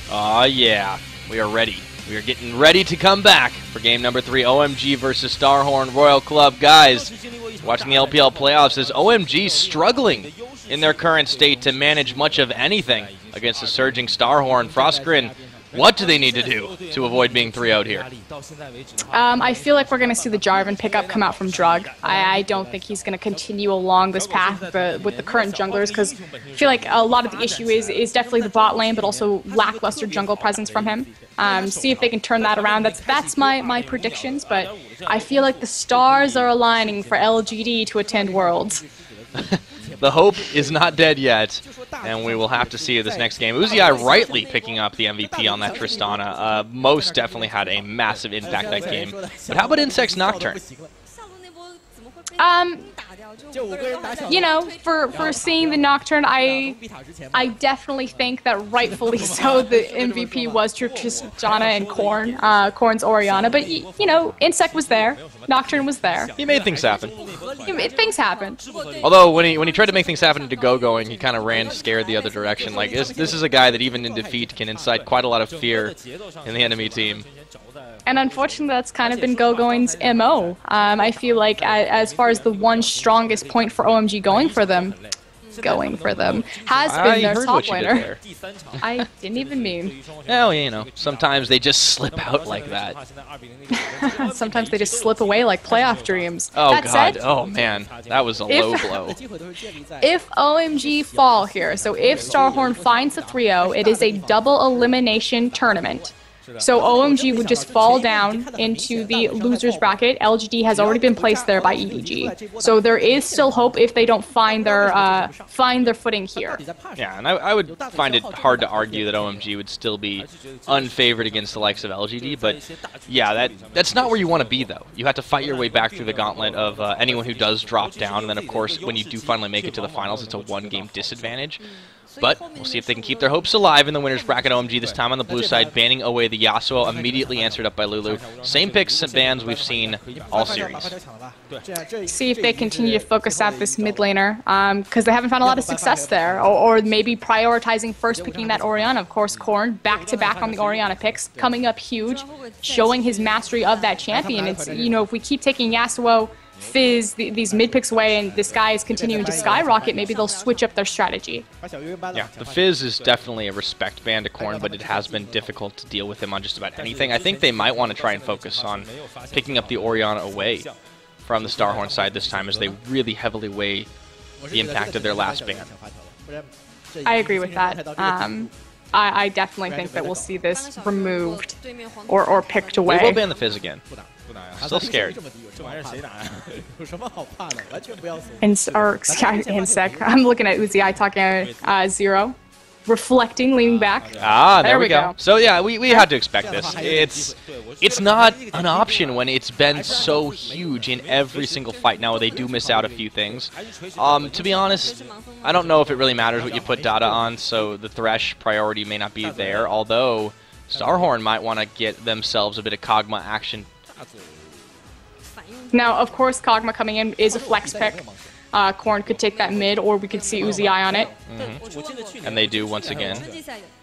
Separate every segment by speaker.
Speaker 1: Yeah, we are ready. We are getting ready to come back for game number 3, OMG versus Starhorn Royal Club. Guys, watching the LPL playoffs, is OMG struggling in their current state to manage much of anything against the surging Starhorn. Frostgrin, what do they need to do to avoid being 3-0'd here?
Speaker 2: I feel like we're going to see the Jarvan pickup come out from Drug. I don't think he's going to continue along this path with the current junglers, because I feel like a lot of the issue is definitely the bot lane, but also lackluster jungle presence from him. See if they can turn that around. That's my predictions, but I feel like the stars are aligning for LGD to attend Worlds.
Speaker 1: The hope is not dead yet, and we will have to see this next game. Uzi rightly picking up the MVP on that Tristana. Most definitely had a massive impact that game. But how about Insect's Nocturne?
Speaker 2: You know, for seeing the Nocturne, I definitely think that rightfully so the MVP was Tristana and Korn, Korn's Orianna, but you know, Insect was there, Nocturne was there.
Speaker 1: He made things happen.
Speaker 2: Things happen.
Speaker 1: Although when he tried to make things happen to going, he kind of ran scared the other direction. Like this is a guy that even in defeat can incite quite a lot of fear in the enemy team.
Speaker 2: And unfortunately, that's kind of been Going's MO. I feel like as far as the one strongest point for OMG going for them has been their top laner. I didn't even mean.
Speaker 1: Well, you know, sometimes they just slip out like that.
Speaker 2: Sometimes they just slip away like playoff dreams.
Speaker 1: Oh
Speaker 2: that
Speaker 1: god,
Speaker 2: said,
Speaker 1: oh man, that was a low blow.
Speaker 2: If OMG fall here, so if Starhorn finds the 3-0, it is a double elimination tournament. So OMG would just fall down into the loser's bracket. LGD has already been placed there by EDG. So there is still hope if they don't find their footing here.
Speaker 1: Yeah, and I would find it hard to argue that OMG would still be unfavored against the likes of LGD, but yeah, that's not where you want to be though. You have to fight your way back through the gauntlet of anyone who does drop down, and then of course when you do finally make it to the finals, it's a one-game disadvantage. But we'll see if they can keep their hopes alive in the winner's bracket. OMG this time on the blue side, banning away the Yasuo, immediately answered up by Lulu. Same picks and bans we've seen all series.
Speaker 2: See if they continue to focus at this mid laner, because they haven't found a lot of success there. Or maybe prioritizing first picking that Orianna. Of course, Korn, back-to-back on the Orianna picks, coming up huge, showing his mastery of that champion. It's, you know, if we keep taking Yasuo, Fizz, these mid picks away, and this guy is continuing to skyrocket, maybe they'll switch up their strategy.
Speaker 1: Yeah, the Fizz is definitely a respect ban to Korn, but it has been difficult to deal with him on just about anything. I think they might want to try and focus on picking up the Orianna away from the Starhorn side this time, as they really heavily weigh the impact of their last ban.
Speaker 2: I agree with that. I definitely think that we'll see this removed or picked away.
Speaker 1: We will ban the Fizz again. Still scared.
Speaker 2: Insect. I'm looking at Uzi talking Zero. Reflecting, leaning back.
Speaker 1: Ah, there we go. So yeah, we had to expect this. It's not an option when it's been so huge in every single fight. Now they do miss out a few things. To be honest, I don't know if it really matters what you put data on, so the Thresh priority may not be there, although Starhorn might want to get themselves a bit of Kog'Maw action.
Speaker 2: Now, of course, Kog'Maw coming in is a flex pick. Korn could take that mid, or we could see Uzi on it.
Speaker 1: And they do once again.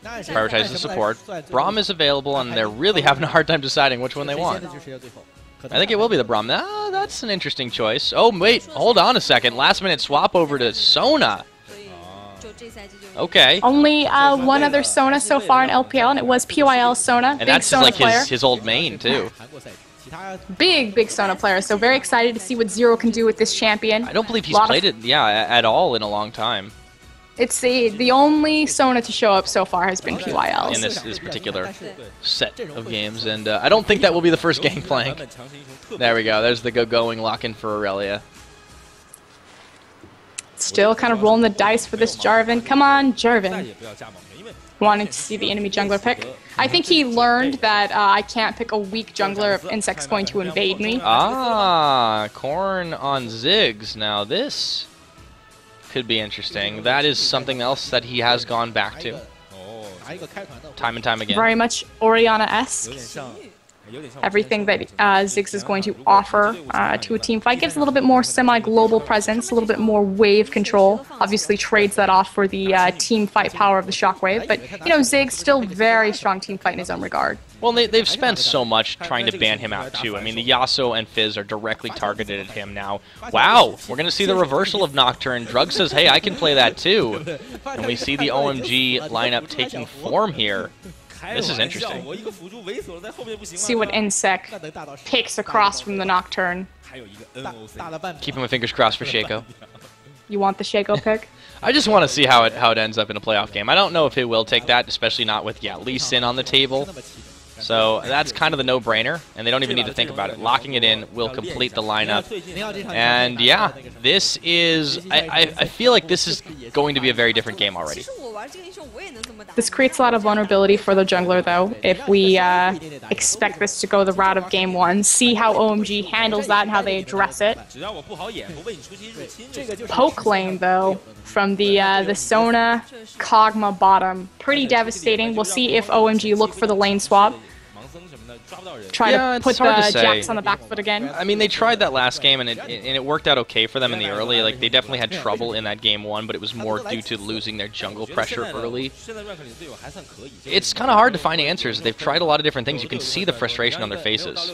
Speaker 1: Prioritize the support. Braum is available, and they're really having a hard time deciding which one they want. I think it will be the Braum. Ah, that's an interesting choice. Oh, wait, hold on a second. Last minute swap over to Sona. Okay.
Speaker 2: Only one other Sona so far in LPL, and it was PYL Sona.
Speaker 1: And that's just like his old main, too.
Speaker 2: Big Sona player, so very excited to see what Zero can do with this champion.
Speaker 1: I don't believe he's played it, at all in a long time.
Speaker 2: It's the only Sona to show up so far has been PYL.
Speaker 1: In this particular set of games, and I don't think that will be the first Gangplank. There we go, there's the going lock-in for Aurelia.
Speaker 2: Still kind of rolling the dice for this Jarvan. Come on, Jarvan. Wanting to see the enemy jungler pick. I think he learned that I can't pick a weak jungler if Insect's going to invade me.
Speaker 1: Ah, Korn on Ziggs. Now this could be interesting. That is something else that he has gone back to. Time and time again.
Speaker 2: Very much Orianna-esque. everything that Ziggs is going to offer to a team fight. Gives a little bit more semi-global presence, a little bit more wave control. Obviously trades that off for the team fight power of the Shockwave, but you know, Ziggs still very strong team fight in his own regard.
Speaker 1: Well, they've spent so much trying to ban him out, too. I mean, the Yasuo and Fizz are directly targeted at him now. Wow, we're going to see the reversal of Nocturne. Drug says, hey, I can play that, too. And we see the OMG lineup taking form here. This is interesting.
Speaker 2: See what Insec picks across from the Nocturne.
Speaker 1: Keeping my fingers crossed for Shaco.
Speaker 2: You want the Shaco pick?
Speaker 1: I just want to see how it ends up in a playoff game. I don't know if it will take that, especially not with Lee Sin on the table. So that's kind of the no-brainer, and they don't even need to think about it. Locking it in will complete the lineup. And yeah, this is... I feel like this is going to be a very different game already.
Speaker 2: This creates a lot of vulnerability for the jungler, though, if we expect this to go the route of Game 1. See how OMG handles that and how they address it. Poke lane, though, from the Sona Kog'Maw bottom. Pretty devastating. We'll see if OMG look for the lane swap. Try to put the Jax on the back foot again.
Speaker 1: I mean, they tried that last game, and it worked out okay for them in the early. Like, they definitely had trouble in that Game 1, but it was more due to losing their jungle pressure early. It's kind of hard to find answers. They've tried a lot of different things. You can see the frustration on their faces.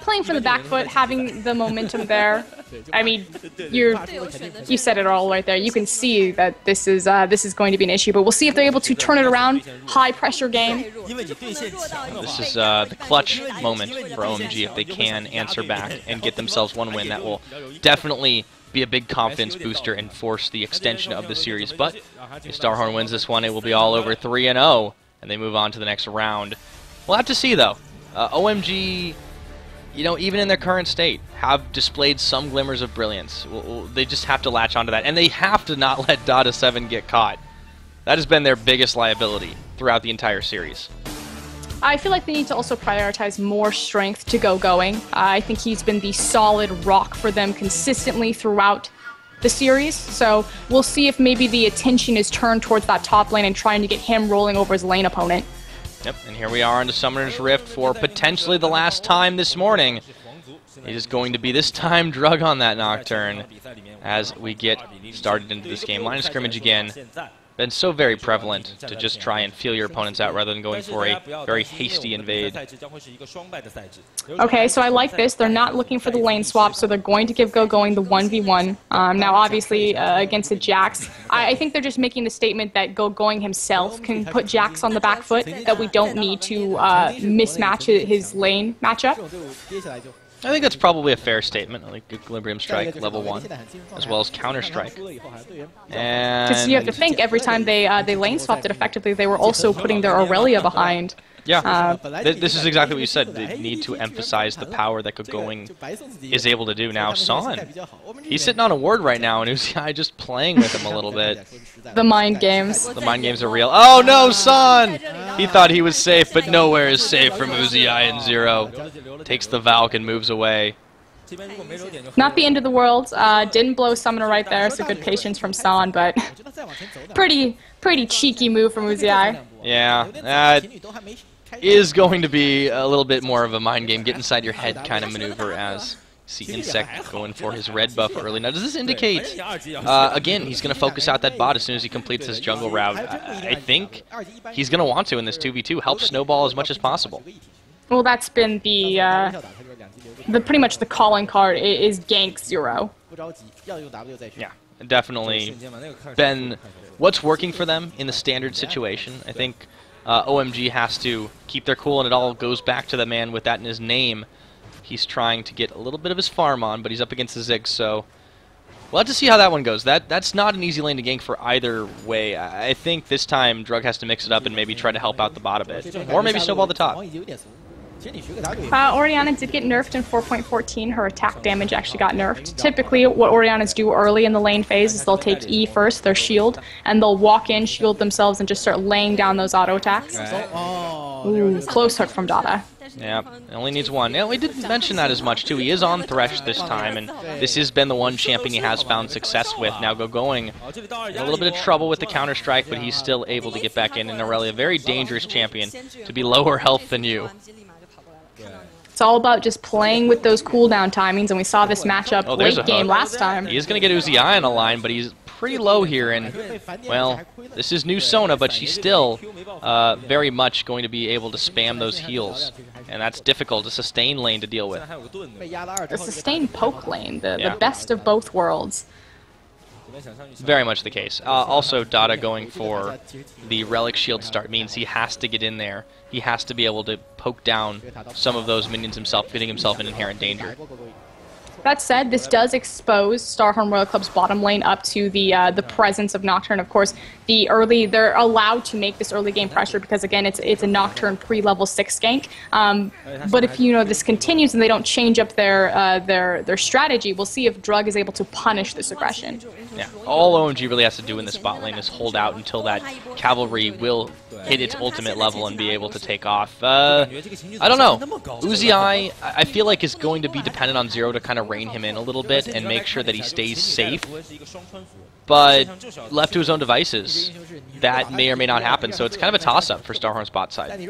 Speaker 2: Playing from the back foot, having the momentum there. I mean, you said it all right there. You can see that this is going to be an issue, but we'll see if they're able to turn it around. High pressure game.
Speaker 1: This is the clutch moment for OMG if they can answer back and get themselves one win. That will definitely be a big confidence booster and force the extension of the series. But if Starhorn wins this one, it will be all over 3-0, and they move on to the next round. We'll have to see, though. OMG, you know, even in their current state, have displayed some glimmers of brilliance. They just have to latch onto that, and they have to not let Dota 7 get caught. That has been their biggest liability throughout the entire series.
Speaker 2: I feel like they need to also prioritize more strength to going. I think he's been the solid rock for them consistently throughout the series, so we'll see if maybe the attention is turned towards that top lane and trying to get him rolling over his lane opponent.
Speaker 1: Yep, and here we are on the Summoner's Rift for potentially the last time this morning. It is going to be this time Drug on that Nocturne as we get started into this game. Line of scrimmage again. Been so very prevalent to just try and feel your opponents out rather than going for a very hasty invade.
Speaker 2: Okay, so I like this. They're not looking for the lane swap, so they're going to give going the 1v1. Now, obviously, against the Jax, I think they're just making the statement that going himself can put Jax on the back foot, that we don't need to mismatch his lane matchup.
Speaker 1: I think that's probably a fair statement, like Equilibrium Strike, level 1, as well as Counter Strike.
Speaker 2: Because you have to think, every time they lane swapped it effectively, they were also putting their Aurelia behind.
Speaker 1: Yeah, this is exactly what you said. They need to emphasize the power that Going is able to do. Now, Son, he's sitting on a ward right now, and Uzi just playing with him a little bit.
Speaker 2: The mind games.
Speaker 1: The mind games are real. Oh no, Son! He thought he was safe, but nowhere is safe from Uzi and Zero. Takes the Valk and moves away.
Speaker 2: Not the end of the world. Didn't blow Summoner right there, so good patience from Son, but pretty cheeky move from Uzi.
Speaker 1: Yeah, that is going to be a little bit more of a mind game, get inside your head kind of maneuver as see Insect going for his red buff early. Now, does this indicate, again, he's going to focus out that bot as soon as he completes his jungle route? I think he's going to want to in this 2v2, help snowball as much as possible.
Speaker 2: Well, that's been the pretty much the calling card is gank Zero.
Speaker 1: Yeah, definitely been what's working for them in the standard situation. I think OMG has to keep their cool, and it all goes back to the man with that in his name. He's trying to get a little bit of his farm on, but he's up against the Ziggs, so we'll have to see how that one goes. That's not an easy lane to gank for either way. I think this time Drug has to mix it up and maybe try to help out the bot a bit, or maybe snowball the top.
Speaker 2: Orianna did get nerfed in 4.14. Her attack damage actually got nerfed. Typically, what Oriannas do early in the lane phase is they'll take E first, their shield, and they'll walk in, shield themselves, and just start laying down those auto attacks. Ooh, close hook from Dada.
Speaker 1: Yeah, it only needs one. Yeah, we didn't mention that as much, too. He is on Thresh this time, and this has been the one champion he has found success with. Now going in a little bit of trouble with the counter-strike, but he's still able to get back in. And Aurelia, a very dangerous champion to be lower health than you.
Speaker 2: It's all about just playing with those cooldown timings, and we saw this matchup late game last time.
Speaker 1: He is going to get Uzi on a line, but he's pretty low here, and, well, this is new Sona, but she's still very much going to be able to spam those heals, and that's difficult. A sustain lane to deal with.
Speaker 2: The sustained poke lane, the best of both worlds.
Speaker 1: Very much the case. Also, Dada going for the Relic Shield start means he has to get in there. He has to be able to poke down some of those minions himself, getting himself in inherent danger.
Speaker 2: That said, this does expose Starhorn Royal Club's bottom lane up to the presence of Nocturne. Of course, they're allowed to make this early game pressure because, again, it's a Nocturne pre-level 6 gank. But if this continues and they don't change up their strategy, we'll see if Drug is able to punish this aggression.
Speaker 1: Yeah, all OMG really has to do in this bot lane is hold out until that Cavalry will hit its ultimate level and be able to take off. I don't know. Uzi, I feel like is going to be dependent on Zero to kind of rein him in a little bit and make sure that he stays safe. But left to his own devices, that may or may not happen. So it's kind of a toss-up for Starhorn's bot side.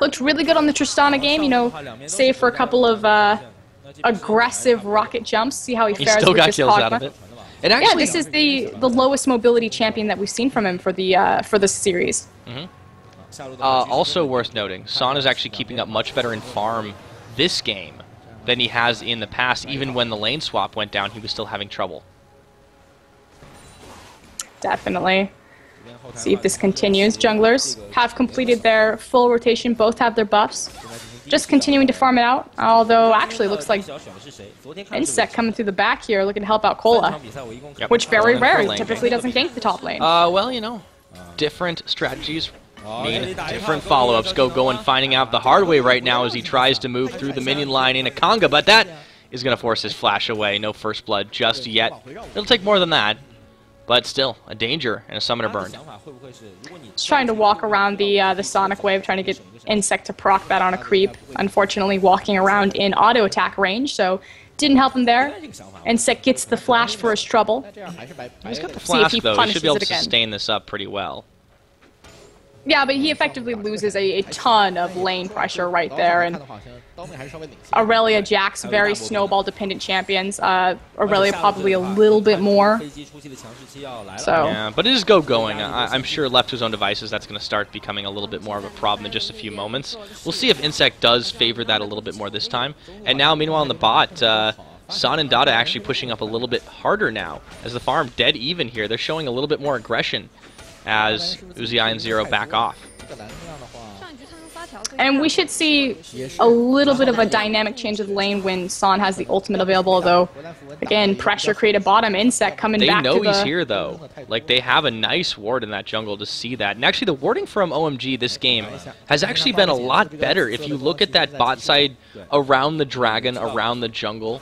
Speaker 2: Looked really good on the Tristana game, save for a couple of aggressive rocket jumps. See how he fares
Speaker 1: still
Speaker 2: with
Speaker 1: got
Speaker 2: this
Speaker 1: kills out of it. And actually,
Speaker 2: yeah, this is the lowest mobility champion that we've seen from him for this series.
Speaker 1: Also worth noting, Son is actually keeping up much better in farm this game than he has in the past. Even when the lane swap went down, he was still having trouble.
Speaker 2: Definitely. See if this continues. Junglers have completed their full rotation. Both have their buffs. Just continuing to farm it out, although actually looks like Insect coming through the back here looking to help out Cola, which very rare. He typically doesn't gank the top lane.
Speaker 1: Well, different strategies mean different follow-ups. Going finding out the hard way right now as he tries to move through the minion line in a Conga, but that is going to force his flash away. No first blood just yet. It'll take more than that. But still, a danger and a summoner burned.
Speaker 2: Just trying to walk around the Sonic Wave, trying to get Insect to proc that on a creep. Unfortunately, walking around in auto attack range, so didn't help him there. Insect gets the flash for his trouble.
Speaker 1: He's got the flash, though. He should be able to sustain this up pretty well.
Speaker 2: Yeah, but he effectively loses a ton of lane pressure right there, and Aurelia, Jax, very snowball-dependent champions. Aurelia probably a little bit more. So.
Speaker 1: Yeah, but it is going. I'm sure left to his own devices, that's going to start becoming a little bit more of a problem in just a few moments. We'll see if Insect does favor that a little bit more this time. And now, meanwhile, on the bot, Son and Dada actually pushing up a little bit harder now, as the farm dead even here. They're showing a little bit more aggression as Uzi and Zero back off.
Speaker 2: And we should see a little bit of a dynamic change of the lane when Son has the ultimate available, though. Again, pressure created bottom, Insect coming back to the...
Speaker 1: They know he's here, though. Like, they have a nice ward in that jungle to see that. And actually, the warding from OMG this game has actually been a lot better. If you look at that bot side around the dragon, around the jungle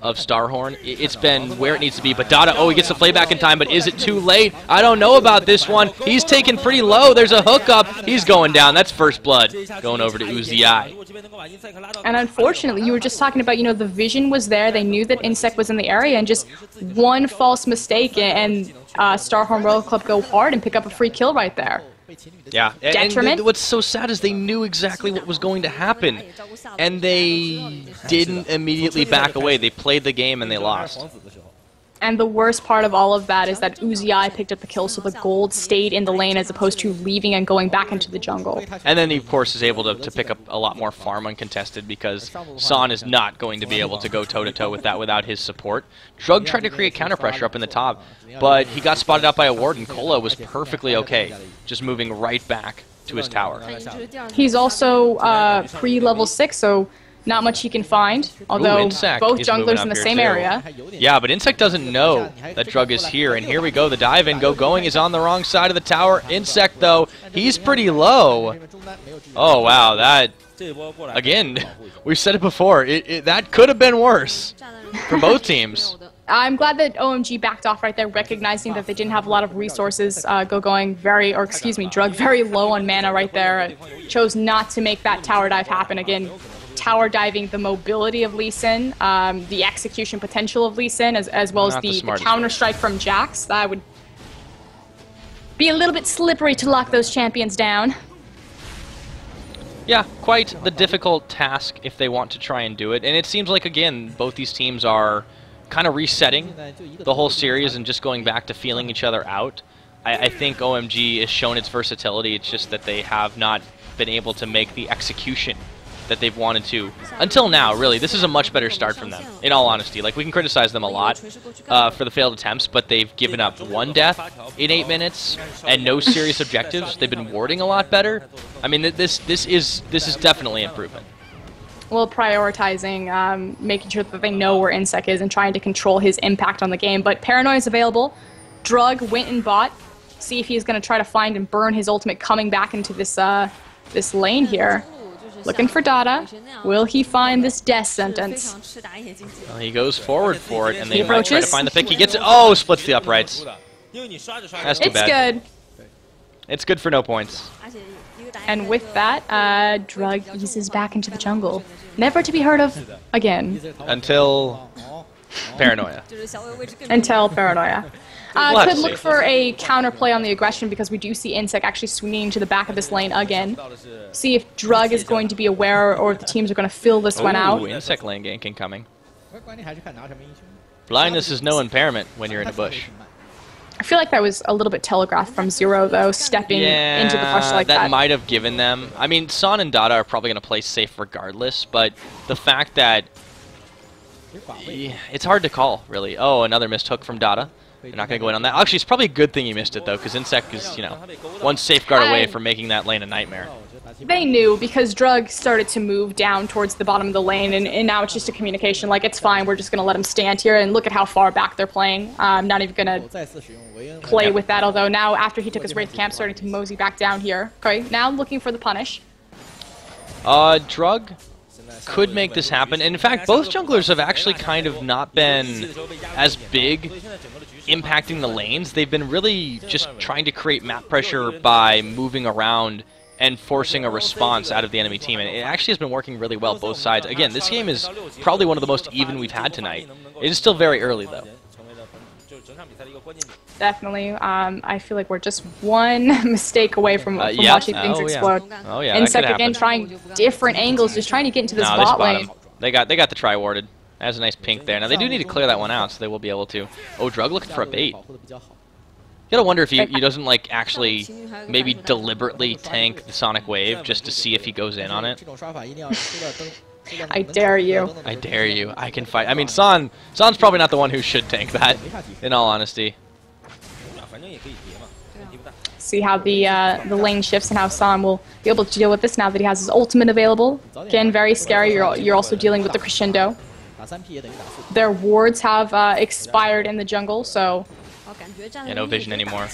Speaker 1: of Starhorn, it's been where it needs to be. But Dada, he gets the play back in time, but is it too late? I don't know about this one. He's taken pretty low. There's a hookup. He's going down. That's first blood. Going over to Uzi.
Speaker 2: And unfortunately, you were just talking about, the vision was there. They knew that Insect was in the area, and just one false mistake, and Starhorn Royal Club go hard and pick up a free kill right there.
Speaker 1: Yeah.
Speaker 2: Detriment.
Speaker 1: And what's so sad is they knew exactly what was going to happen, and they didn't immediately back away. They played the game, and they lost.
Speaker 2: And the worst part of all of that is that Uzi picked up the kill, so the gold stayed in the lane as opposed to leaving and going back into the jungle.
Speaker 1: And then he, of course, is able to pick up a lot more farm uncontested because Son is not going to be able to go toe-to-toe with that without his support. Drug tried to create counter pressure up in the top, but he got spotted out by a ward, and Cola was perfectly okay, just moving right back to his tower.
Speaker 2: He's also pre-level 6, so... not much he can find, although both junglers in the same area.
Speaker 1: Yeah, but Insect doesn't know that Drug is here, and here we go. The dive and going is on the wrong side of the tower. Insect, though, he's pretty low. Oh, wow, that... Again, we've said it before. That could have been worse for both teams.
Speaker 2: I'm glad that OMG backed off right there, recognizing that they didn't have a lot of resources. Drug very low on mana right there. Chose not to make that tower dive happen. Again, tower diving the mobility of Lee Sin, the execution potential of Lee Sin, as well as the counter strike from Jax. That would be a little bit slippery to lock those champions down.
Speaker 1: Yeah, quite the difficult task if they want to try and do it. And it seems like, again, both these teams are kind of resetting the whole series and just going back to feeling each other out. I think OMG has shown its versatility. It's just that they have not been able to make the execution that they've wanted to until now. Really, this is a much better start from them, in all honesty. Like, we can criticize them a lot for the failed attempts, but they've given up 1 death in 8 minutes and no serious objectives. They've been warding a lot better. I mean, this is definitely improvement.
Speaker 2: Well, prioritizing, making sure that they know where Insec is and trying to control his impact on the game. But Paranoia is available. Drug went and bought. See if he's going to try to find and burn his ultimate coming back into this this lane here. Looking for Dada. Will he find this death sentence?
Speaker 1: Well, he goes forward for it, and they might try to find the pick. He gets it. Oh, splits the uprights. That's too bad.
Speaker 2: It's good.
Speaker 1: It's good for no points.
Speaker 2: And with that, Drug eases back into the jungle. Never to be heard of again.
Speaker 1: Until Paranoia.
Speaker 2: Until Paranoia. Could look for a counterplay on the aggression because we do see Insec actually swinging to the back of this lane again. See if Drug is going to be aware or if the teams are going to fill this one out.
Speaker 1: Insec lane gank incoming. Blindness is no impairment when you're in a bush.
Speaker 2: I feel like that was a little bit telegraphed from Zero, though, stepping into the push like that.
Speaker 1: That might have given them... I mean, Son and Dada are probably going to play safe regardless, but the fact that... It's hard to call, really. Oh, another missed hook from Dada. They're not going to go in on that. Actually, it's probably a good thing he missed it, though, because Insec is, you know, one safeguard away from making that lane a nightmare.
Speaker 2: They knew because Drug started to move down towards the bottom of the lane, and now it's just a communication. Like, it's fine, we're just going to let him stand here, and look at how far back they're playing. I'm not even going to play with that, although now, after he took his Wraith Camp, starting to mosey back down here. Okay, now looking for the punish.
Speaker 1: Drug could make this happen, and in fact, both junglers have actually kind of not been as big impacting the lanes. They've been really just trying to create map pressure by moving around and forcing a response out of the enemy team, and it actually has been working really well both sides. Again, this game is probably one of the most even we've had tonight. It is still very early, though.
Speaker 2: Definitely. I feel like we're just one mistake away from watching things explode.
Speaker 1: Oh yeah,
Speaker 2: Insec again trying different angles, just trying to get into this bot lane.
Speaker 1: They got the try warded. That's a nice pink there. Now they do need to clear that one out, so they will be able to. Oh, Drug looking for a bait. You gotta wonder if he doesn't like actually maybe deliberately tank the Sonic Wave just to see if he goes in on it.
Speaker 2: I dare you.
Speaker 1: I dare you. I can fight. I mean, Son's probably not the one who should tank that, in all honesty.
Speaker 2: See how the lane shifts and how Son will be able to deal with this now that he has his ultimate available. Again, very scary. You're also dealing with the crescendo. Their wards have expired in the jungle, so...
Speaker 1: Yeah, no vision anymore.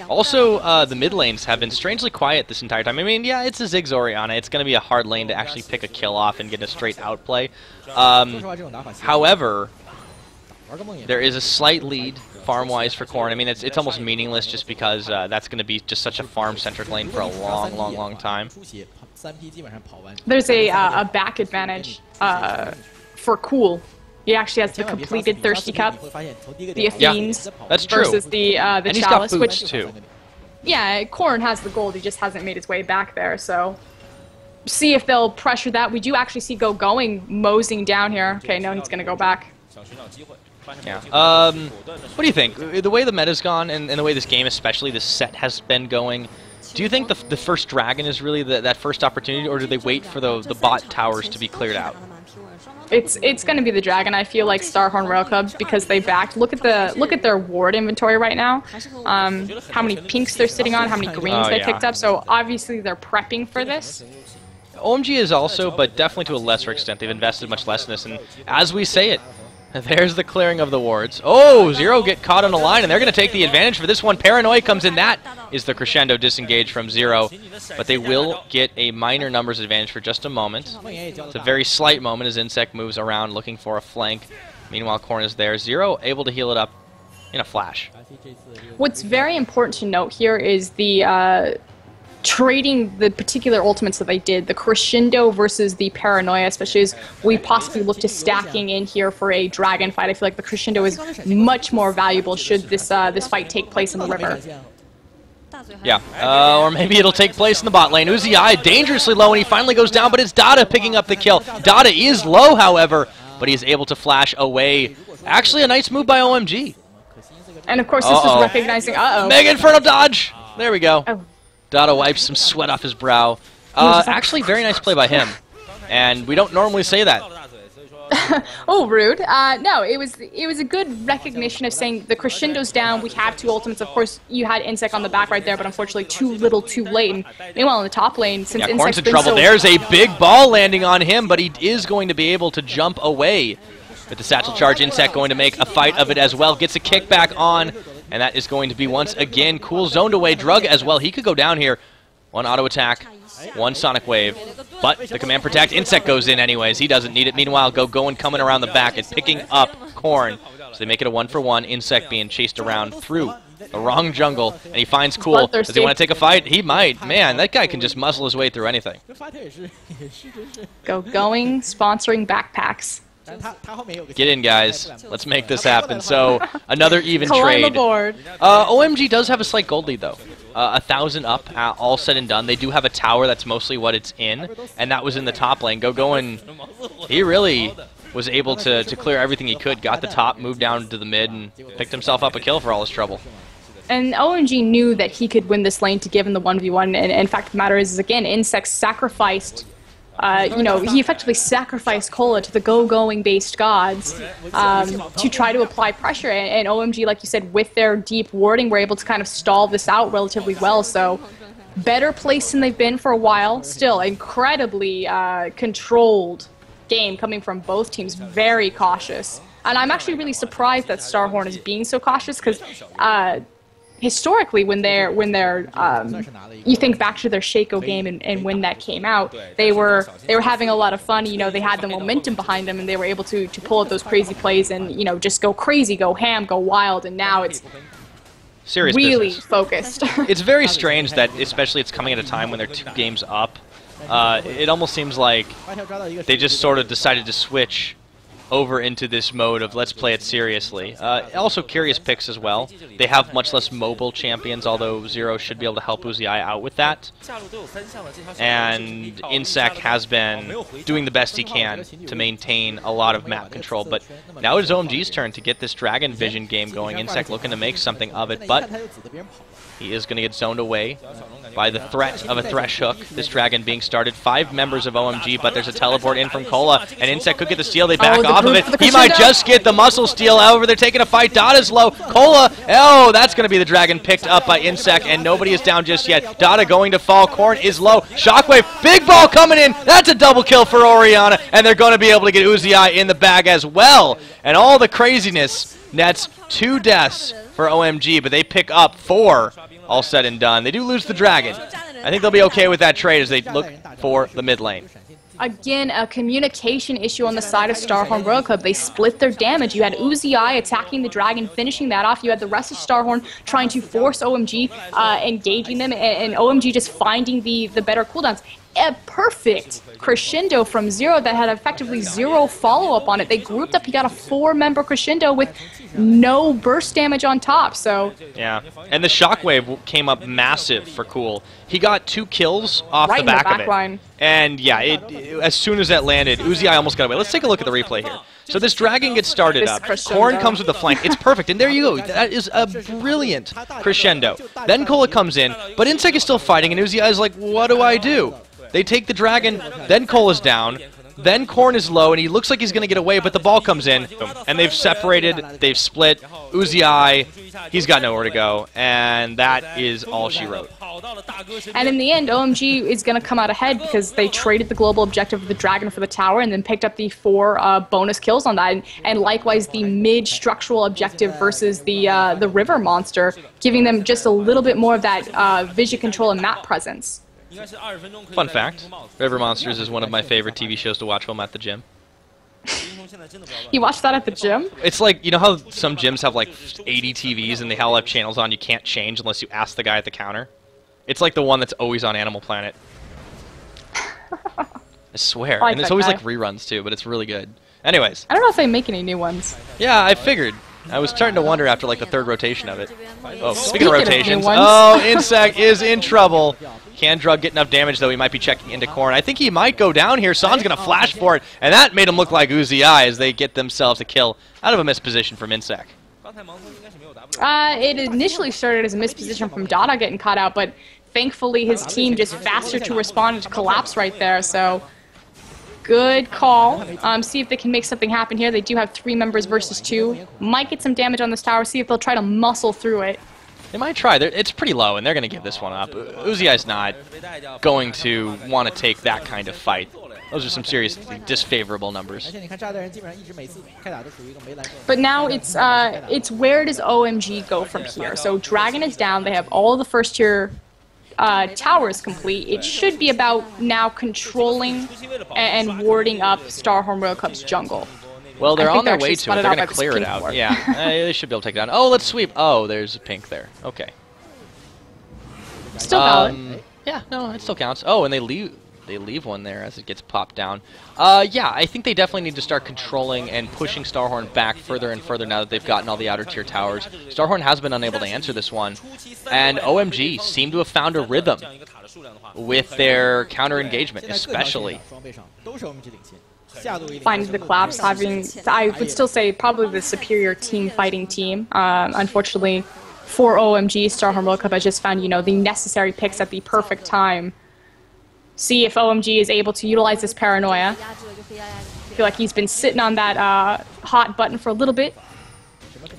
Speaker 1: Also, the mid lanes have been strangely quiet this entire time. I mean, yeah, it's a Ziggs Orianna. It's going to be a hard lane to actually pick a kill off and get a straight outplay. However, there is a slight lead farm-wise for Corrin. I mean, it's almost meaningless just because that's going to be just such a farm-centric lane for a long time.
Speaker 2: There's a back advantage for Cool. He actually has the completed Thirsty Cup, the Athenes,
Speaker 1: that's true.
Speaker 2: Versus the
Speaker 1: and
Speaker 2: Chalice,
Speaker 1: he's got boots too.
Speaker 2: Yeah, Corrin has the gold, he just hasn't made his way back there, so... See if they'll pressure that. We do actually see going moseying down here. Okay, no, he's gonna go back.
Speaker 1: Yeah. What do you think? The way the meta's gone, and the way this game, especially this set, has been going, do you think the first dragon is really that first opportunity, or do they wait for the bot towers to be cleared out?
Speaker 2: It's going to be the dragon. I feel like Starhorn Rail Club because they backed. Look at their ward inventory right now. How many pinks they're sitting on, how many greens they picked up. So obviously they're prepping for this.
Speaker 1: OMG is also, but definitely to a lesser extent, they've invested much less in this. And as we say it, there's the clearing of the wards. Oh, Zero get caught on a line, and they're going to take the advantage for this one. Paranoia comes in. That is the crescendo disengage from Zero. But they will get a minor numbers advantage for just a moment. It's a very slight moment as Insec moves around looking for a flank. Meanwhile, Korn is there. Zero able to heal it up in a flash.
Speaker 2: What's very important to note here is the trading the particular ultimates that they did, the Crescendo versus the Paranoia, especially as we possibly look to stacking in here for a dragon fight. I feel like the Crescendo is much more valuable should this this fight take place in the river.
Speaker 1: Yeah, or maybe it'll take place in the bot lane. Uzi dangerously low, and he finally goes down, but it's Dada picking up the kill. Dada is low, however, but he is able to flash away. Actually, a nice move by OMG.
Speaker 2: And of course, this is recognizing.
Speaker 1: Mega Inferno dodge. There we go.
Speaker 2: Oh.
Speaker 1: Dada wipes some sweat off his brow. Actually, very nice play by him, and we don't normally say that.
Speaker 2: Oh, rude. No, it was a good recognition of saying the Crescendo's down, we have two ultimates. Of course, you had Insec on the back right there, but unfortunately too little too late. And meanwhile, in the top lane, since
Speaker 1: Korn's in trouble, there's a big ball landing on him, but he is going to be able to jump away. With the satchel charge, Insec going to make a fight of it as well. Gets a kickback on, and that is going to be once again cool zoned away. Drug as well. He could go down here. One auto attack, one sonic wave, but the command protect. Insec goes in anyways. He doesn't need it. Meanwhile, going coming around the back and picking up Korn. So they make it a 1-for-1. Insec being chased around through the wrong jungle, and he finds Cool. Does he want to take a fight? He might. Man, that guy can just muscle his way through anything.
Speaker 2: Going, sponsoring backpacks.
Speaker 1: Get in, guys. Let's make this happen. So, another even trade.
Speaker 2: The board.
Speaker 1: OMG does have a slight gold lead, though. 1,000 up, all said and done. They do have a tower. That's mostly what it's in, and that was in the top lane. Going, he really was able to clear everything he could. Got the top, moved down to the mid, and picked himself up a kill for all his trouble.
Speaker 2: And OMG knew that he could win this lane to give him the 1v1, and in fact, the matter is again, Insec sacrificed. You know, he effectively sacrificed Cola to the going based gods to try to apply pressure. And OMG, like you said, with their deep warding, were able to kind of stall this out relatively well. So, better place than they've been for a while. Still, incredibly controlled game coming from both teams. Very cautious. And I'm actually really surprised that Starhorn is being so cautious because historically, when they're you think back to their Shaco game and when that came out, they were having a lot of fun. You know, they had the momentum behind them, and they were able to pull out those crazy plays and, you know, just go crazy, go ham, go wild. And now it's
Speaker 1: serious
Speaker 2: really
Speaker 1: business.
Speaker 2: Focused.
Speaker 1: It's very strange that, especially it's coming at a time when they're 2 games up. It almost seems like they just sort of decided to switch over into this mode of let's play it seriously. Also curious picks as well. They have much less mobile champions, although Zero should be able to help Uzi out with that. And Insec has been doing the best he can to maintain a lot of map control, but now it is OMG's turn to get this Dragon Vision game going. Insec looking to make something of it, but he is going to get zoned away by the threat of a Thresh Hook. This Dragon being started. 5 members of OMG, but there's a teleport in from Cola, and Insec could get the steal. They back off of it. He might just get the muscle steal. However, they're taking a fight. Dada's low. Cola, oh, that's going to be the Dragon picked up by Insec, and nobody is down just yet. Dada going to fall. Korn is low. Shockwave, big ball coming in. That's a double kill for Orianna, and they're going to be able to get Uzi in the bag as well. And all the craziness nets 2 deaths for OMG, but they pick up 4, all said and done. They do lose the Dragon. I think they'll be okay with that trade as they look for the mid lane.
Speaker 2: Again, a communication issue on the side of Starhorn Royal Club. They split their damage. You had Uzi attacking the Dragon, finishing that off. You had the rest of Starhorn trying to force OMG, engaging them, and OMG just finding the better cooldowns. A perfect crescendo from Zero that had effectively 0 follow-up on it. They grouped up. He got a 4-member crescendo with no burst damage on top. So
Speaker 1: yeah, and the Shockwave came up massive for Cool. He got 2 kills off the back of it.
Speaker 2: Line.
Speaker 1: And yeah, as soon as that landed, Uzi almost got away. Let's take a look at the replay here. So this Dragon gets started up. Korn comes with the flank. It's perfect, and there you go. That is a brilliant crescendo. Then Cola comes in, but Insec is still fighting, and Uzi is like, what do I do? They take the Dragon, then Cola's down, then Korn is low, and he looks like he's going to get away, but the ball comes in, and they've separated, they've split. Uzi, he's got nowhere to go, and that is all she wrote.
Speaker 2: And in the end, OMG is going to come out ahead because they traded the global objective of the Dragon for the tower and then picked up the 4 bonus kills on that, and likewise the mid-structural objective versus the river monster, giving them just a little bit more of that vision control and map presence.
Speaker 1: Fun fact, River Monsters is one of my favorite TV shows to watch while I'm at the gym.
Speaker 2: You watched that at the gym?
Speaker 1: It's like, you know how some gyms have like 80 TVs and they all have channels on you can't change unless you ask the guy at the counter? It's like the one that's always on Animal Planet. I swear.
Speaker 2: Like
Speaker 1: and it's always like reruns too, but it's really good. Anyways.
Speaker 2: I don't know if they make any new ones.
Speaker 1: Yeah, I figured. I was starting to wonder after like the third rotation of it. Oh, speaking of rotations, Insect is in trouble. Can Drug get enough damage, though? He might be checking into corn. I think he might go down here. Son's going to flash for it, and that made him look like Uzi Eye as they get themselves a kill out of a misposition from Insect.
Speaker 2: It initially started as a misposition from Dada getting caught out, but thankfully his team just faster to respond and to collapse right there, so good call. See if they can make something happen here. They do have 3 members versus 2. Might get some damage on this tower. See if they'll try to muscle through it.
Speaker 1: They might try. It's pretty low, and they're going to give this one up. Uzi Eye's not going to want to take that kind of fight. Those are some seriously disfavorable numbers.
Speaker 2: But now it's where does OMG go from here? So Dragon is down. They have all of the first tier towers complete. It should be about now controlling and warding up Starhorn Royal Club's jungle.
Speaker 1: Well, they're on their way to it. They're going to clear it out. Yeah, they should be able to take it down. Oh, let's sweep. Oh, there's a pink there. Okay.
Speaker 2: Still valid.
Speaker 1: Yeah, no, it still counts. Oh, and they leave one there as it gets popped down. Yeah, I think they definitely need to start controlling and pushing Starhorn back further and further now that they've gotten all the outer tier towers. Starhorn has been unable to answer this one, and OMG seem to have found a rhythm with their counter engagement, especially.
Speaker 2: Finding the collapse, I would still say probably the superior team fighting team. Unfortunately, for OMG, Starhorn World Cup has just found, you know, the necessary picks at the perfect time. See if OMG is able to utilize this paranoia. I feel like he's been sitting on that hot button for a little bit.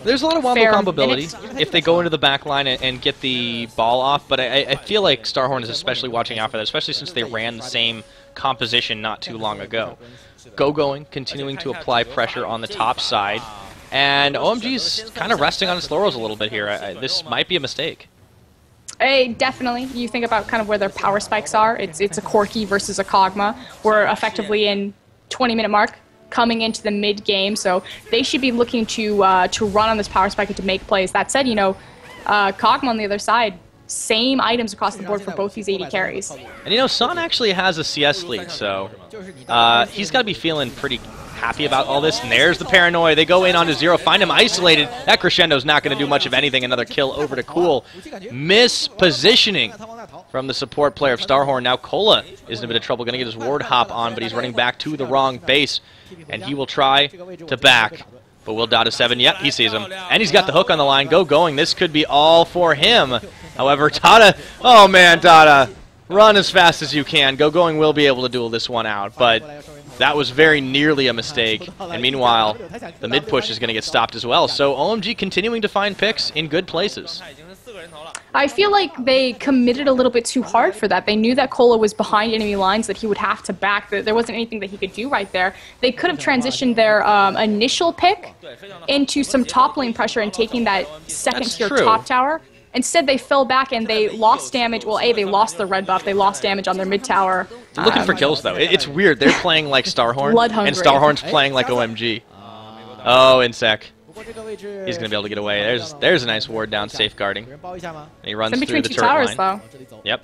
Speaker 1: There's a lot of wombo combo ability if they go into the back line and get the ball off, but I feel like Starhorn is especially watching out for that, especially since they ran the same composition not too long ago. Going, continuing to apply pressure on the top side, and OMG's kind of resting on its laurels a little bit here. This might be a mistake.
Speaker 2: Definitely. You think about kind of where their power spikes are. It's a Corki versus a Kog'Maw. We're effectively in 20-minute mark coming into the mid-game, so they should be looking to run on this power spike and to make plays. That said, you know, Kog'Maw on the other side, same items across the board for both these 80 carries.
Speaker 1: And you know, Son actually has a CS lead, so he's got to be feeling pretty happy about all this. And there's the paranoia. They go in onto Zero, find him isolated. That crescendo's not going to do much of anything. Another kill over to Cool. Mispositioning from the support player of Starhorn. Now Cola is in a bit of trouble. Going to get his ward hop on, but he's running back to the wrong base. And he will try to back. But will Dada 7? Yep, he sees him. And he's got the hook on the line. Going. This could be all for him. However, Dada, oh man, Dada, run as fast as you can. Going will be able to duel this one out, but that was very nearly a mistake. And meanwhile, the mid push is going to get stopped as well. So OMG continuing to find picks in good places.
Speaker 2: I feel like they committed a little bit too hard for that. They knew that Cola was behind enemy lines, that he would have to back, that there wasn't anything that he could do right there. They could have transitioned their initial pick into some top lane pressure and taking that second-tier top tower. Instead, they fell back and they lost damage. Well, they lost the red buff. They lost damage on their mid tower.
Speaker 1: Looking for kills, though. It's weird. They're playing like Starhorn, and Starhorn's playing like OMG. Oh, Insec. He's going to be able to get away. There's a nice ward down, safeguarding. And he runs through the turret line. Yep.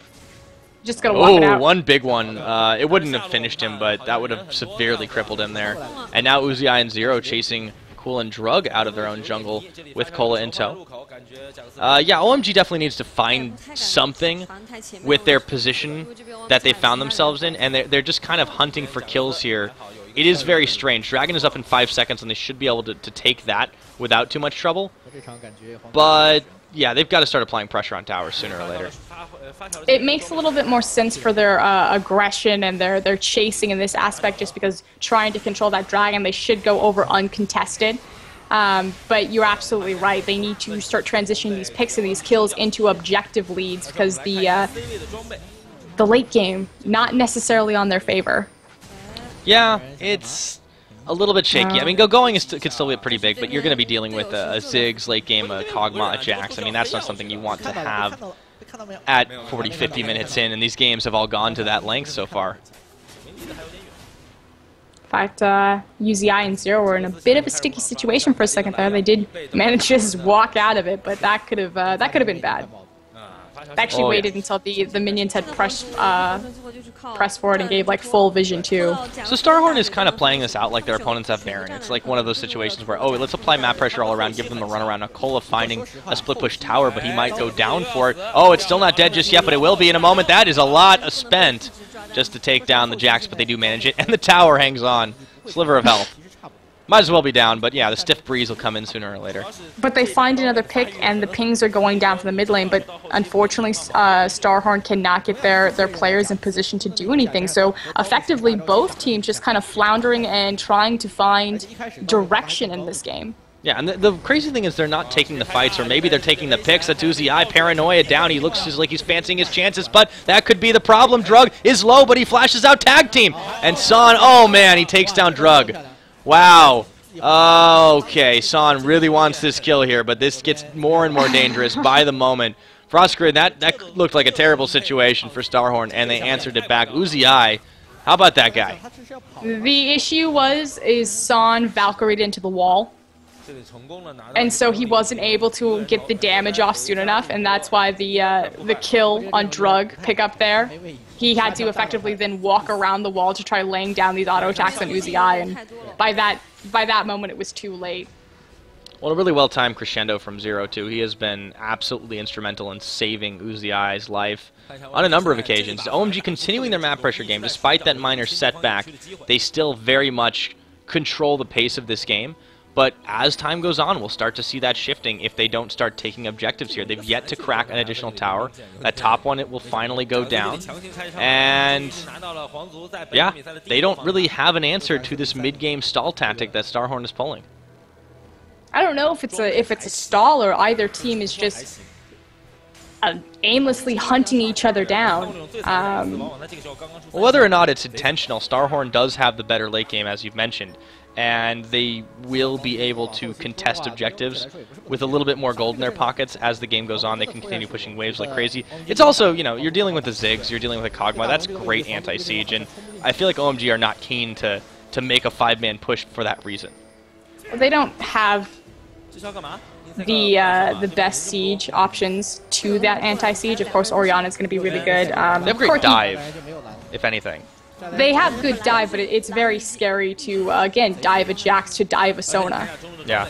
Speaker 2: Just gonna walk it out.
Speaker 1: One big one. It wouldn't have finished him, but that would have severely crippled him there. And now Uzi and Zero chasing Cool and Drug out of their own jungle with Cola in tow. Yeah, OMG definitely needs to find something with their position that they found themselves in, and they're just kind of hunting for kills here. It is very strange. Dragon is up in 5 seconds, and they should be able to take that without too much trouble. But yeah, they've got to start applying pressure on towers sooner or later.
Speaker 2: It makes a little bit more sense for their aggression and their chasing in this aspect, just because trying to control that dragon, they should go over uncontested. But you're absolutely right. They need to start transitioning these picks and these kills into objective leads, because the late game, not necessarily on their favor.
Speaker 1: Yeah, it's a little bit shaky. I mean, going could still be pretty big, but you're going to be dealing with a Ziggs late game, a Kog'Maw, a Jax. I mean, that's not something you want to have at 40, 50 minutes in, and these games have all gone to that length so far.
Speaker 2: fact, UZI and Zero were in a bit of a sticky situation for a second there. They did manage to just walk out of it, but that could have been bad. They actually waited until the minions had pressed forward and gave like full vision too.
Speaker 1: So Starhorn is kind of playing this out like their opponents have Baron. It's like one of those situations where, oh, let's apply map pressure all around, give them a run around. Nakola finding a split push tower, but he might go down for it. Oh, it's still not dead just yet, but it will be in a moment. That is a lot spent just to take down the Jax, but they do manage it, and the tower hangs on. Sliver of health. Might as well be down, but yeah, the stiff breeze will come in sooner or later.
Speaker 2: But they find another pick, and the pings are going down from the mid lane, but unfortunately, Starhorn cannot get their players in position to do anything. So effectively, both teams just kind of floundering and trying to find direction in this game.
Speaker 1: Yeah, and the crazy thing is they're not taking the fights, or maybe they're taking the picks. That's UZI, Paranoia down. He looks like he's fancying his chances, but that could be the problem. Drug is low, but he flashes out tag team. And San, oh man, he takes down Drug. Wow. Okay, San really wants this kill here, but this gets more and more dangerous by the moment. Frostgrid, that looked like a terrible situation for Starhorn, and they answered it back. UZI, how about that guy?
Speaker 2: The issue is San Valkyried into the wall. And so he wasn't able to get the damage off soon enough, and that's why the kill on Drug pick up there. He had to effectively then walk around the wall to try laying down these auto attacks on UZI, and by that moment it was too late.
Speaker 1: Well, a really well-timed crescendo from Zero, too. He has been absolutely instrumental in saving UZI's life on a number of occasions. OMG continuing their map pressure game. Despite that minor setback, they still very much control the pace of this game. But as time goes on, we'll start to see that shifting if they don't start taking objectives here. They've yet to crack an additional tower. That top one, it will finally go down. And, yeah, they don't really have an answer to this mid-game stall tactic that Starhorn is pulling.
Speaker 2: I don't know if it's a stall or either team is just aimlessly hunting each other down.
Speaker 1: Well, whether or not it's intentional, Starhorn does have the better late game, as you've mentioned. And they will be able to contest objectives with a little bit more gold in their pockets as the game goes on. They can continue pushing waves like crazy. It's also, you know, you're dealing with the Ziggs, you're dealing with a Kog'Maw. That's great anti-siege, and I feel like OMG are not keen to make a 5-man push for that reason.
Speaker 2: They don't have the best siege options to that anti-siege. Of course, Orianna is going to be really good.
Speaker 1: They have great dive, if anything.
Speaker 2: They have good dive, but it's very scary to, again, dive a Jax to dive a Sona.
Speaker 1: Yeah.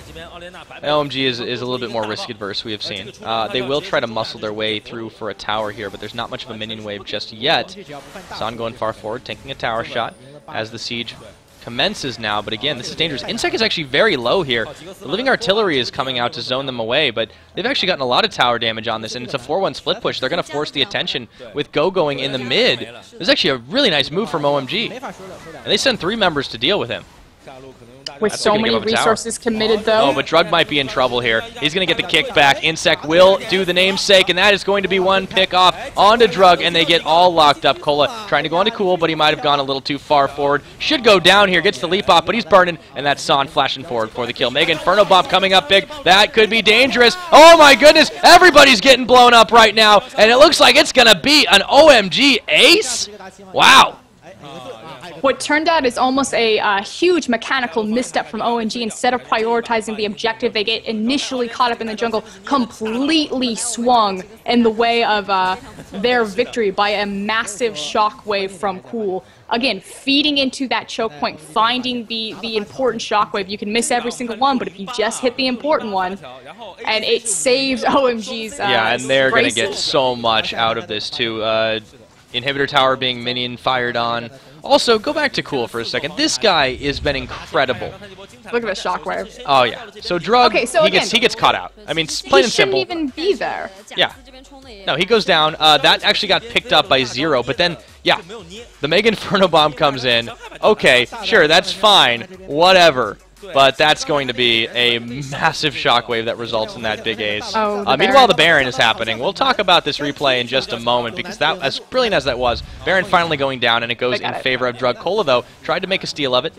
Speaker 1: OMG is a little bit more risk-adverse, we have seen. They will try to muscle their way through for a tower here, but there's not much of a minion wave just yet. San going far forward, taking a tower shot as the siege commences now, but again, this is dangerous. Insec is actually very low here. The Living Artillery is coming out to zone them away, but they've actually gotten a lot of tower damage on this, and it's a 4-1 split push. They're going to force the attention with Go going in the mid. This is actually a really nice move from OMG. And they send 3 members to deal with him.
Speaker 2: With so many resources committed, though.
Speaker 1: Oh, but Drug might be in trouble here. He's going to get the kickback. Insec will do the namesake, and that is going to be one pick off onto Drug, and they get all locked up. Kola trying to go onto Cool, but he might have gone a little too far forward. Should go down here, gets the leap off, but he's burning, and that's San flashing forward for the kill. Mega Inferno Bomb coming up big. That could be dangerous. Oh my goodness, everybody's getting blown up right now, and it looks like it's going to be an OMG ace? Wow.
Speaker 2: What turned out is almost a huge mechanical misstep from OMG. Instead of prioritizing the objective, they get initially caught up in the jungle, completely swung in the way of their victory by a massive shockwave from Cool. Again, feeding into that choke point, finding the important shockwave. You can miss every single one, but if you just hit the important one, and it saves OMG's
Speaker 1: yeah, and they're going to get so much out of this, too. Inhibitor tower being minion fired on. Also, go back to Cool for a second. This guy has been incredible.
Speaker 2: Look at the shockwave.
Speaker 1: Oh, yeah. So Drug,
Speaker 2: okay, so
Speaker 1: he gets caught out. I mean, plain and simple.
Speaker 2: He shouldn't even be there.
Speaker 1: Yeah. No, he goes down. That actually got picked up by Zero, but then, yeah, the Mega Inferno Bomb comes in. Okay, sure, that's fine. Whatever. But that's going to be a massive shockwave that results in that big ace.
Speaker 2: Oh,
Speaker 1: meanwhile, the Baron is happening. We'll talk about this replay in just a moment, because that, as brilliant as that was, Baron finally going down, and it goes in favor of Drug. Kola, though, tried to make a steal of it.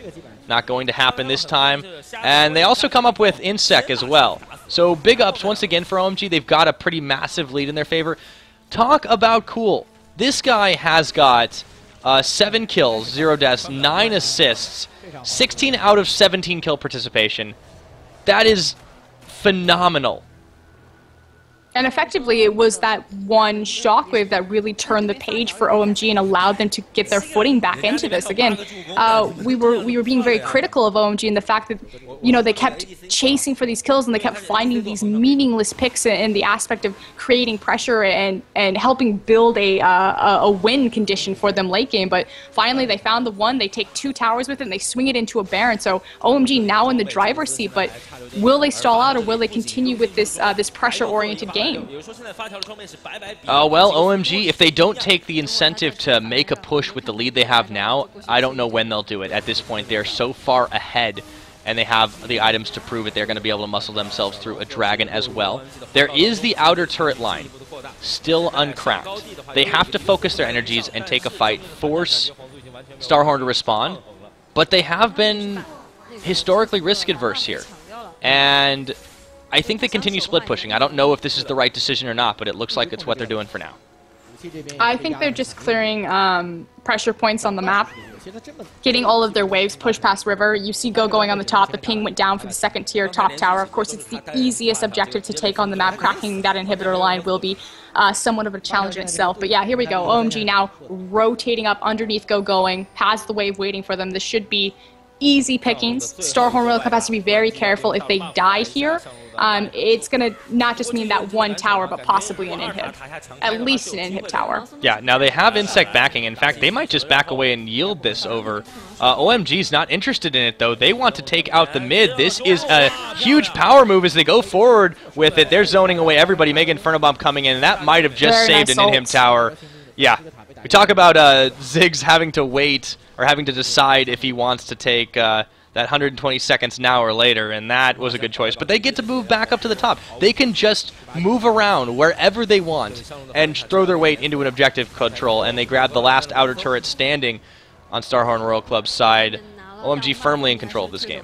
Speaker 1: Not going to happen this time. And they also come up with Insec as well. So big ups once again for OMG. They've got a pretty massive lead in their favor. Talk about Cool. This guy has got 7 kills, 0 deaths, 9 assists, 16 out of 17 kill participation. That is phenomenal.
Speaker 2: And effectively, it was that one shockwave that really turned the page for OMG and allowed them to get their footing back into this. Again, we were being very critical of OMG and the fact that, you know, they kept chasing for these kills and they kept finding these meaningless picks in the aspect of creating pressure and helping build a win condition for them late game. But finally, they found the one. They take 2 towers with it and they swing it into a Baron. So OMG now in the driver's seat. But will they stall out or will they continue with this this pressure-oriented game?
Speaker 1: Well, OMG, if they don't take the incentive to make a push with the lead they have now, I don't know when they'll do it. At this point, they're so far ahead, and they have the items to prove it. They're going to be able to muscle themselves through a dragon as well. There is the outer turret line, still uncracked. They have to focus their energies and take a fight, force Starhorn to respond, but they have been historically risk-adverse here. And I think they continue split pushing. I don't know if this is the right decision or not, but it looks like it's what they're doing for now.
Speaker 2: I think they're just clearing pressure points on the map, getting all of their waves pushed past river. You see Go going on the top. The ping went down for the 2nd tier top tower. Of course, it's the easiest objective to take on the map. Cracking that inhibitor line will be somewhat of a challenge in itself. But yeah, here we go. OMG now rotating up underneath Go going, has the wave waiting for them. This should be easy pickings. Starhorn Royal Cup has to be very careful. If they die here, it's going to not just mean that one tower, but possibly an inhib. At least an inhib tower.
Speaker 1: Yeah, now they have Insect backing. In fact, they might just back away and yield this over. OMG's not interested in it, though. They want to take out the mid. This is a huge power move as they go forward with it. They're zoning away everybody. Mega Inferno Bomb coming in, and that might have just saved an inhib tower. Yeah. We talk about Ziggs having to wait or having to decide if he wants to take that 120 seconds now or later, and that was a good choice. But they get to move back up to the top. They can just move around wherever they want and throw their weight into an objective control, and they grab the last outer turret standing on Starhorn Royal Club's side. OMG firmly in control of this game.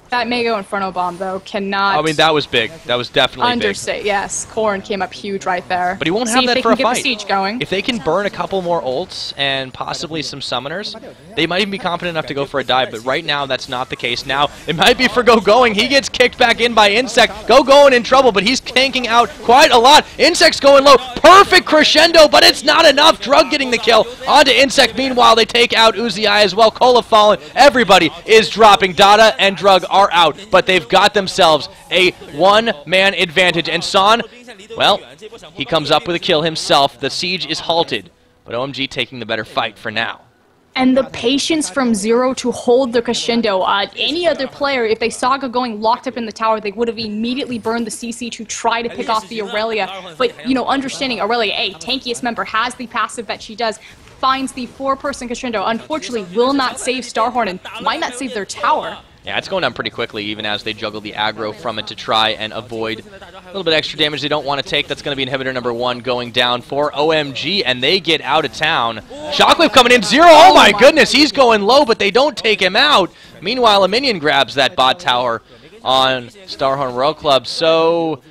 Speaker 2: That Mega Inferno Bomb, though, cannot...
Speaker 1: I mean, that was big. That was definitely
Speaker 2: understate,
Speaker 1: big.
Speaker 2: Yes. Corrin came up huge right there.
Speaker 1: But he won't have that for a fight.
Speaker 2: Get the siege going.
Speaker 1: If they can burn a couple more ults and possibly some summoners, they might even be confident enough to go for a dive, but right now that's not the case. Now, it might be for Go going. He gets kicked back in by Insect. Go going in trouble, but he's tanking out quite a lot. Insect's going low. Perfect crescendo, but it's not enough. Drug getting the kill onto Insect. Meanwhile, they take out Uzi as well. Cola fallen. Everybody is dropping. Dada and Drug are out, but they've got themselves a one-man advantage. And Son, well, he comes up with a kill himself. The siege is halted, but OMG taking the better fight for now.
Speaker 2: And the patience from Zero to hold the crescendo. Any other player, if they saw Go going locked up in the tower, they would have immediately burned the CC to try to pick off the Aurelia. But, you know, understanding Aurelia, tankiest member, has the passive that she does, finds the 4-person crescendo, unfortunately will not save Starhorn and might not save their tower.
Speaker 1: Yeah, it's going down pretty quickly, even as they juggle the aggro from it to try and avoid a little bit extra damage they don't want to take. That's going to be inhibitor number 1 going down for OMG, and they get out of town. Shockwave coming in, Zero, oh my goodness, he's going low, but they don't take him out. Meanwhile, a minion grabs that bot tower on Starhorn Royal Club, so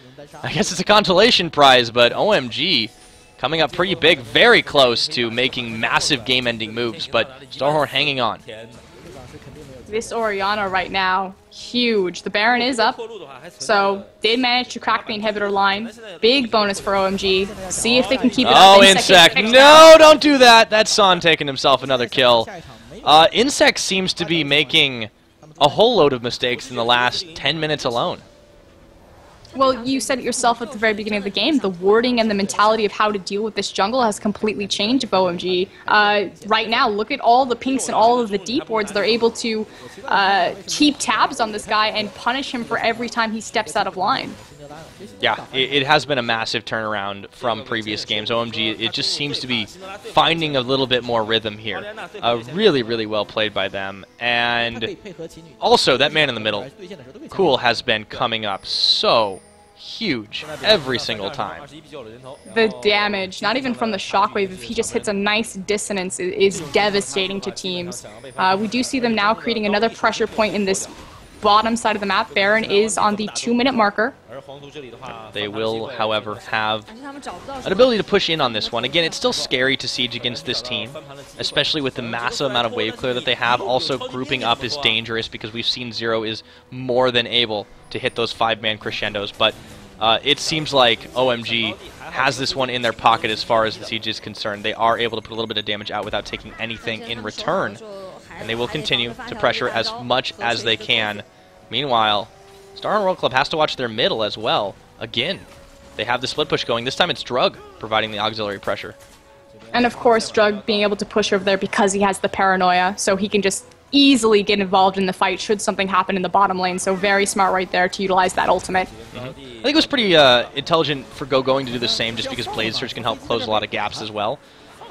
Speaker 1: I guess it's a consolation prize, but OMG coming up pretty big, very close to making massive game-ending moves, but Starhorn hanging on.
Speaker 2: This Orianna right now, huge. The Baron is up, so did manage to crack the inhibitor line. Big bonus for OMG. See if they can keep it up.
Speaker 1: Oh, Insect. No, don't do that. That's Son taking himself another kill. Insect seems to be making a whole load of mistakes in the last 10 minutes alone.
Speaker 2: Well, you said it yourself at the very beginning of the game. The wording and the mentality of how to deal with this jungle has completely changed of OMG. Right now, look at all the pinks and all of the deep wards. They're able to keep tabs on this guy and punish him for every time he steps out of line.
Speaker 1: Yeah, it has been a massive turnaround from previous games. OMG, it just seems to be finding a little bit more rhythm here. Really, really well played by them. And also, that man in the middle, Cool, has been coming up so huge every single time.
Speaker 2: The damage, not even from the shockwave, if he just hits a nice dissonance, is devastating to teams. We do see them now creating another pressure point in this bottom side of the map. Baron is on the 2-minute marker.
Speaker 1: They will, however, have an ability to push in on this one. Again, it's still scary to siege against this team, especially with the massive amount of wave clear that they have. Also, grouping up is dangerous because we've seen Zero is more than able to hit those 5-man crescendos. But it seems like OMG has this one in their pocket as far as the siege is concerned. They are able to put a little bit of damage out without taking anything in return, and they will continue to pressure as much as they can. Meanwhile, StarHorn World Club has to watch their middle as well. Again, they have the split push going. This time it's Drug providing the auxiliary pressure.
Speaker 2: And of course, Drug being able to push over there because he has the paranoia, so he can just easily get involved in the fight should something happen in the bottom lane. So very smart right there to utilize that ultimate.
Speaker 1: I think it was pretty intelligent for Going to do the same, just because Blaze Surge can help close a lot of gaps as well.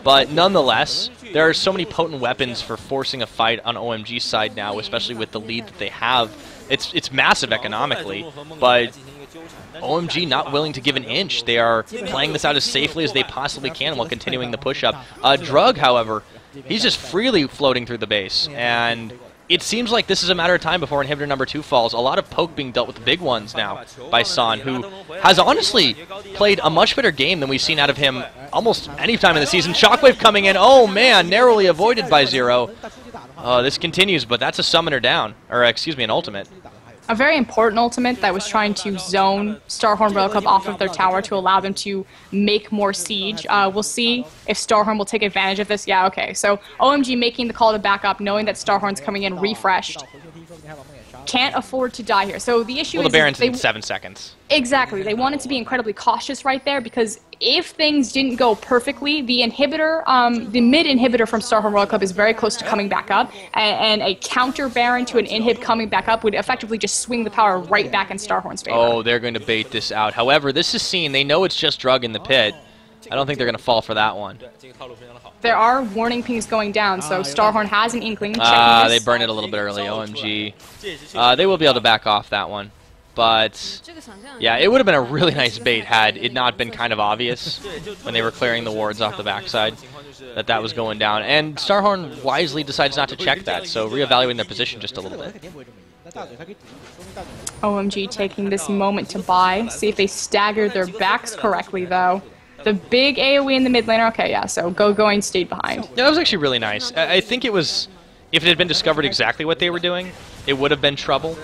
Speaker 1: But nonetheless, there are so many potent weapons for forcing a fight on OMG's side now, especially with the lead that they have. It's massive economically, but OMG not willing to give an inch. They are playing this out as safely as they possibly can while continuing the push-up. Drug, however, he's just freely floating through the base, and it seems like this is a matter of time before inhibitor number 2 falls. A lot of poke being dealt with the big ones now by San, who has honestly played a much better game than we've seen out of him almost any time in the season. Shockwave coming in. Oh, man, narrowly avoided by Zero. This continues, but that's a summoner down, or excuse me, an ultimate.
Speaker 2: A very important ultimate that was trying to zone StarHorn World Club off of their tower to allow them to make more siege. We'll see if StarHorn will take advantage of this. Yeah, okay. So OMG making the call to back up, knowing that StarHorn's coming in refreshed. Can't afford to die here. So the issue is...
Speaker 1: Well, the Baron's in 7 seconds.
Speaker 2: Exactly. They wanted to be incredibly cautious right there because if things didn't go perfectly, the inhibitor, the mid inhibitor from StarHorn World Club is very close to coming back up, and a counter Baron to an inhib coming back up would effectively just swing the power right back in StarHorn's favor.
Speaker 1: Oh, they're going to bait this out. However, this is seen. They know it's just Drug in the pit. I don't think they're going to fall for that one.
Speaker 2: There are warning pings going down, so StarHorn has an inkling.
Speaker 1: They burn it a little bit early. OMG. They will be able to back off that one. But, yeah, it would have been a really nice bait had it not been kind of obvious when they were clearing the wards off the backside that that was going down. And StarHorn wisely decides not to check that, so reevaluating their position just a little bit.
Speaker 2: OMG taking this moment to buy. See if they stagger their backs correctly, though. The big AoE in the mid laner. Okay, yeah, so Going stayed behind.
Speaker 1: Yeah, that was actually really nice. I think it was, if it had been discovered exactly what they were doing, it would have been trouble.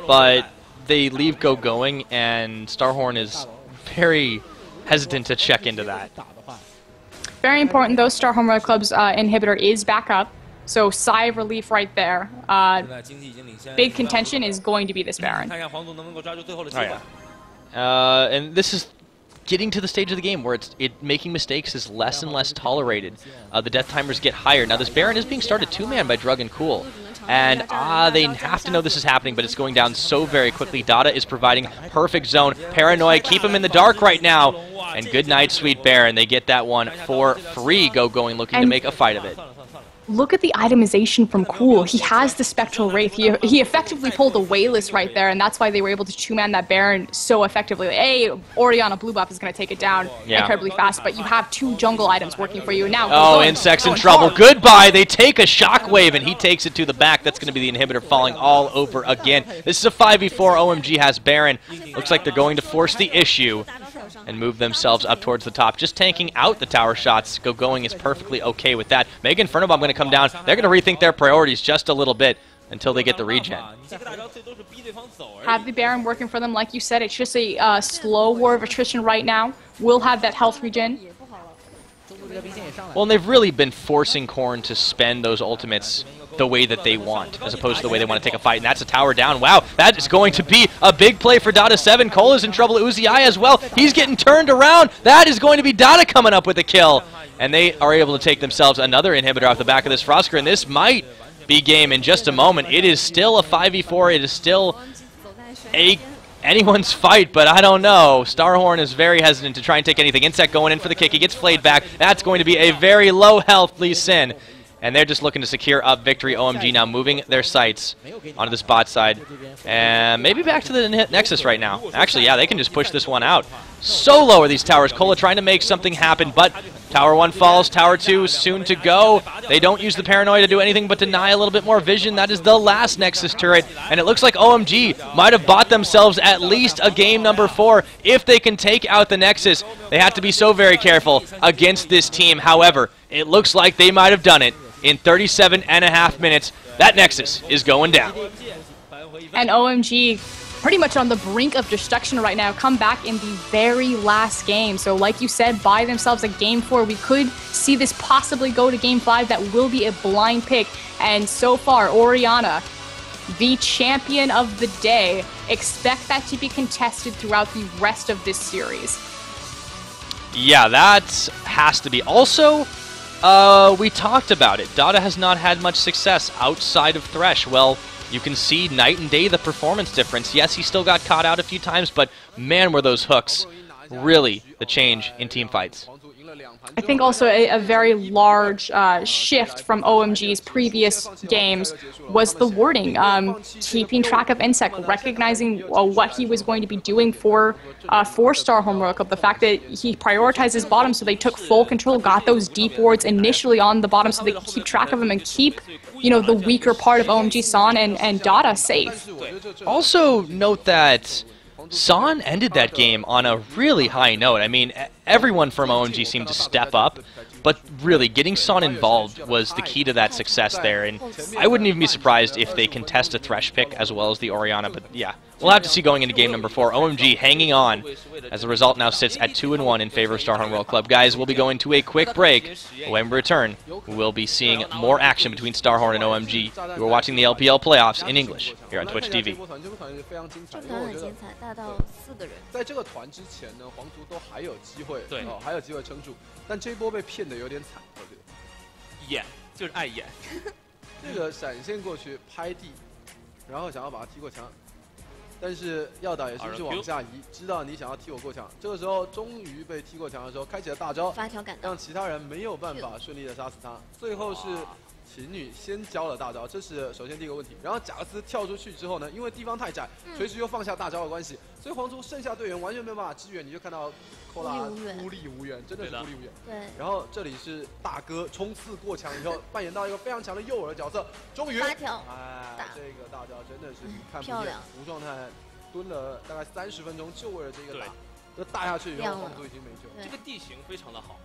Speaker 1: But they leave Going, and StarHorn is very hesitant to check into that.
Speaker 2: Very important, though. StarHorn World Club's inhibitor is back up, so sigh of relief right there. Big contention is going to be this Baron.
Speaker 1: Oh, yeah. And this is getting to the stage of the game where making mistakes is less and less tolerated. The death timers get higher. Now, this Baron is being started 2-man by Drug and Cool. And they have to know this is happening, but it's going down so very quickly. Dada is providing perfect zone. Paranoia, keep him in the dark right now. And good night, sweet Baron. They get that one for free. Going looking to make a fight of it.
Speaker 2: Look at the itemization from Cool. He has the Spectral Wraith. He effectively pulled a Wayless right there, and that's why they were able to 2-man that Baron so effectively. Already on a blue buff is going to take it down incredibly fast, but you have 2 jungle items working for you. And now,
Speaker 1: Insect's in trouble. Goodbye. They take a Shockwave, and he takes it to the back. That's going to be the inhibitor falling all over again. This is a 5v4. OMG has Baron. Looks like they're going to force the issue and move themselves up towards the top. Just tanking out the tower shots. Going is perfectly okay with that. Mega Inferno Bomb going to come down. They're going to rethink their priorities just a little bit until they get the regen.
Speaker 2: Have the Baron working for them. Like you said, it's just a slow war of attrition right now. We'll have that health regen.
Speaker 1: Well, and they've really been forcing Korn to spend those ultimates the way that they want, as opposed to the way they want to take a fight, and that's a tower down. Wow, that is going to be a big play for Dada 7. Cole is in trouble. Uzi as well. He's getting turned around. That is going to be Dada coming up with a kill, and they are able to take themselves another inhibitor off the back of this Frosker, and this might be game in just a moment. It is still a 5v4. It is still anyone's fight, but I don't know. StarHorn is very hesitant to try and take anything. Insect going in for the kick. He gets flayed back. That's going to be a very low health Lee Sin. And they're just looking to secure up victory. OMG now moving their sights onto this bot side. And maybe back to the Nexus right now. Actually, yeah, they can just push this one out. So low are these towers. Cola trying to make something happen, but Tower 1 falls, Tower 2 soon to go. They don't use the Paranoia to do anything but deny a little bit more vision. That is the last Nexus turret, and it looks like OMG might have bought themselves at least a game number 4 if they can take out the Nexus. They have to be so very careful against this team. However, it looks like they might have done it in 37.5 minutes. That Nexus is going down.
Speaker 2: And OMG pretty much on the brink of destruction right now, come back in the very last game. So like you said, buy themselves a game 4. We could see this possibly go to game 5. That will be a blind pick. And so far, Orianna, the champion of the day, expect that to be contested throughout the rest of this series.
Speaker 1: Yeah, that has to be. Also, we talked about it. Dada has not had much success outside of Thresh. Well, you can see night and day the performance difference. Yes, he still got caught out a few times, but man, were those hooks really the change in team fights.
Speaker 2: I think also a very large shift from OMG's previous games was the wording, keeping track of Insec, recognizing what he was going to be doing for Star Home World Cup. The fact that he prioritized his bottom, so they took full control, got those deep wards initially on the bottom so they could keep track of him and keep, you know, the weaker part of OMG, San and Dada safe.
Speaker 1: Also note that San ended that game on a really high note. I mean, everyone from OMG seemed to step up, but really, getting San involved was the key to that success there, and I wouldn't even be surprised if they contest a Thresh pick as well as the Orianna, but yeah, we'll have to see going into game number 4. OMG hanging on, as the result now sits at 2-1 in favor of Star Home World Club. Guys, we'll be going to a quick break. When we return, we'll be seeing more action between Starhorn and OMG. You are watching the LPL playoffs in English here on Twitch TV.
Speaker 3: 在这个团之前呢，皇族都还有机会，还有机会撑住，但这一波被骗的有点惨，我觉得。
Speaker 4: 演就是爱演，
Speaker 3: 这个闪现过去拍地，然后想要把他踢过墙，但是耀导也是去往下移，知道你想要踢我过墙，这个时候终于被踢过墙的时候，开启了大招，让其他人没有办法顺利的杀死他，最后是。 琴女先交了大招，这是首先第一个问题。然后贾克斯跳出去之后呢，因为地方太窄，随时又放下大招的关系，所以皇族剩下队员完全没有办法支援。你就看到扣拉孤立无援，真的是孤立无援。对。然后这里是大哥冲刺过墙以后，扮演到一个非常强的诱饵的角色，终于，哎，这个大招真的是看不见。无状态蹲了大概30分钟，就为了这个打。 这大下去以后，皇族已经没救了。
Speaker 4: 这个地形非常的好，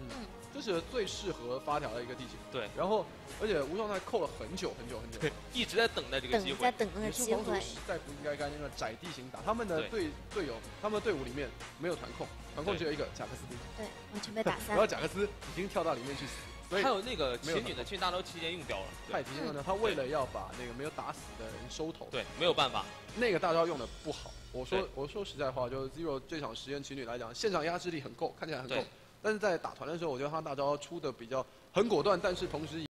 Speaker 3: 这是最适合发条的一个地形。
Speaker 4: 对，
Speaker 3: 然后而且无状态扣了很久，
Speaker 4: 对，一直在等待这个机会。
Speaker 5: 在等那个机会。
Speaker 3: 实在不应该在那个窄地形打，他们的队友，他们的队伍里面没有团控，团控只有一个贾克斯。
Speaker 5: 对，完全被打散。
Speaker 3: 然后贾克斯已经跳到里面去死。
Speaker 4: 还有那个琴女的清大招期间用掉了，
Speaker 3: 他也提醒了呢，他为了要把那个没有打死的人收头，
Speaker 4: 对，没有办法，
Speaker 3: 那个大招用的不好。我说实在话，就是 Zero 这场实验琴女来讲，现场压制力很够，看起来很够，但是在打团的时候，我觉得他大招出的比较很果断，但是同时。